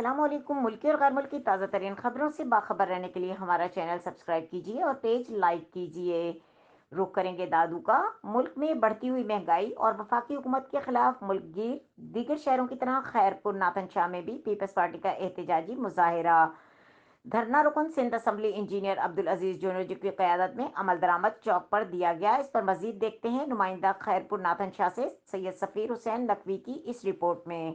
السلام علیکم۔ ملکی اور غیر ملکی تازہ ترین خبروں سے باخبر رہنے کے لیے ہمارا چینل سبسکرائب کیجیے اور پیج لائک کیجیے۔ رخ کریں گے دادو کا۔ ملک میں بڑھتی ہوئی مہنگائی اور وفاقی حکومت کے خلاف ملک گیر دیگر شہروں کی طرح خیرپور ناتھن شاہ میں بھی پیپلز پارٹی کا احتجاجی مظاہرہ۔ دھرنا رکن سندھ اسمبلی انجینئر عبدالعزیز جونیجو کی قیادت میں عمل درآمد چوک پر دیا گیا۔ اس پر مزید دیکھتے ہیں نمائندہ خیرپور ناتھن شاہ سے سید سفیر حسین نقوی کی اس رپورٹ میں۔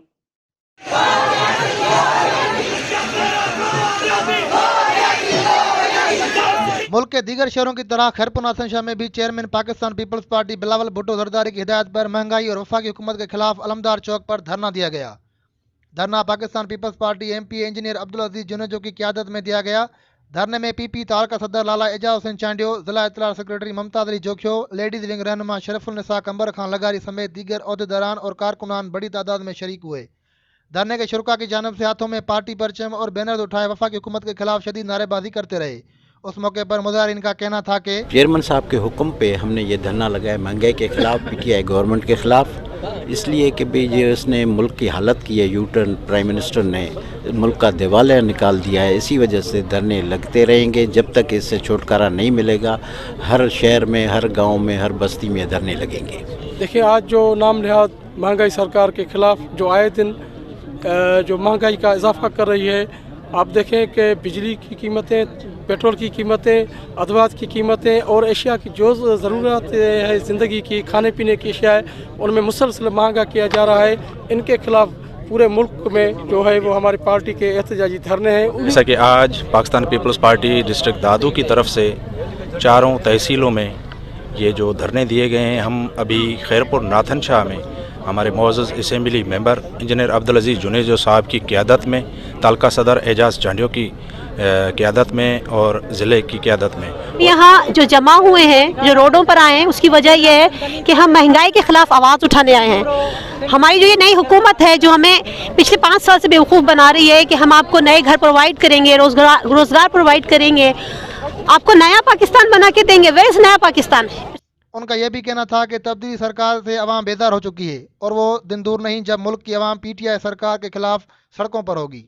ملک کے دیگر شہروں کی طرح خیرپور ناتھن شاہ میں بھی چیئرمین پاکستان پیپلز پارٹی بلاول بھٹو زرداری کی ہدایت پر مہنگائی اور وفاقی حکومت کے خلاف علمدار چوک پر دھرنا دیا گیا۔ دھرنا Pakistan Peoples Party M P engineer Abdul Aziz Junejo کی قیادت میں دیا گیا۔ دھرنے میں پی پی تعلقہ صدر لالا اعجاز حسین چانڈیو، ضلع اطلاع سیکرٹری ممتاز علی جوکھیو، لیڈیز ونگ رہنما شرف النساء قمبر خان لگاری سمیت دیگر عہدیداران اور کارکنان بڑی تعداد میں شریک ہوئے۔ دھرنے کے شرکا کی جانب سے ہاتھوں میں پارٹی پرچم اور بینرز اٹھائے وفاقی حکومت کے خلاف شدید نعرے بازی کرتے رہے۔ اس موقع پر مظاہرین کا کہنا تھا کہ چیئرمین صاحب کے حکم پہ ہم نے یہ دھرنا لگایا مہنگائی کے خلاف، پی ٹی آئی گورنمنٹ کے خلاف، اس لیے کہ یہ اس نے ملک کی حالت کی ہے، یو ٹرن پرائم منسٹر نے ملک کا دیوالیہ نکال دیا ہے۔ اسی وجہ سے دھرنے لگتے رہیں گے جب تک اس سے چھٹکارا نہیں ملے گا۔ ہر شہر میں، ہر گاؤں میں، ہر بستی میں دھرنے لگیں گے۔ دیکھیں، آج جو نام نہاد مہنگائی سرکار کے خلاف جو آئے دن جو مہنگائی کا اضافہ کر رہی ہے، آپ دیکھیں کہ بجلی کی قیمتیں، پیٹرول کی قیمتیں، ادویات کی قیمتیں اور اشیاء کی جو ضرورت ہے زندگی کی، کھانے پینے کی اشیاء ہے، ان میں مسلسل مہنگا کیا جا رہا ہے۔ ان کے خلاف پورے ملک میں جو ہے وہ ہماری پارٹی کے احتجاجی دھرنے ہیں۔ جیسا کہ آج پاکستان پیپلز پارٹی ڈسٹرکٹ دادو کی طرف سے چاروں تحصیلوں میں یہ جو دھرنے دیے گئے ہیں، ہم ابھی خیرپور ناتھن شاہ میں ہمارے معزز اسمبلی ممبر انجینئر عبدالعزیز جونیجو صاحب کی قیادت میں، تعلقہ صدر اعجاز چانڈیو کی قیادت میں اور ضلع کی قیادت میں یہاں جو جمع ہوئے ہیں، جو روڈوں پر آئے ہیں، اس کی وجہ یہ ہے کہ ہم مہنگائی کے خلاف آواز اٹھانے آئے ہیں۔ ہماری جو یہ نئی حکومت ہے جو ہمیں پچھلے 5 سال سے بیوقوف بنا رہی ہے کہ ہم آپ کو نئے گھر پرووائڈ کریں گے، روزگار پرووائڈ کریں گے، آپ کو نیا پاکستان بنا کے دیں گے۔ ویئر از نیا پاکستان؟ ان کا یہ بھی کہنا تھا کہ تبدیلی سرکار سے عوام بیدار ہو چکی ہے اور وہ دن دور نہیں جب ملک کی عوام پی ٹی آئی سرکار کے خلاف سڑکوں پر ہوگی۔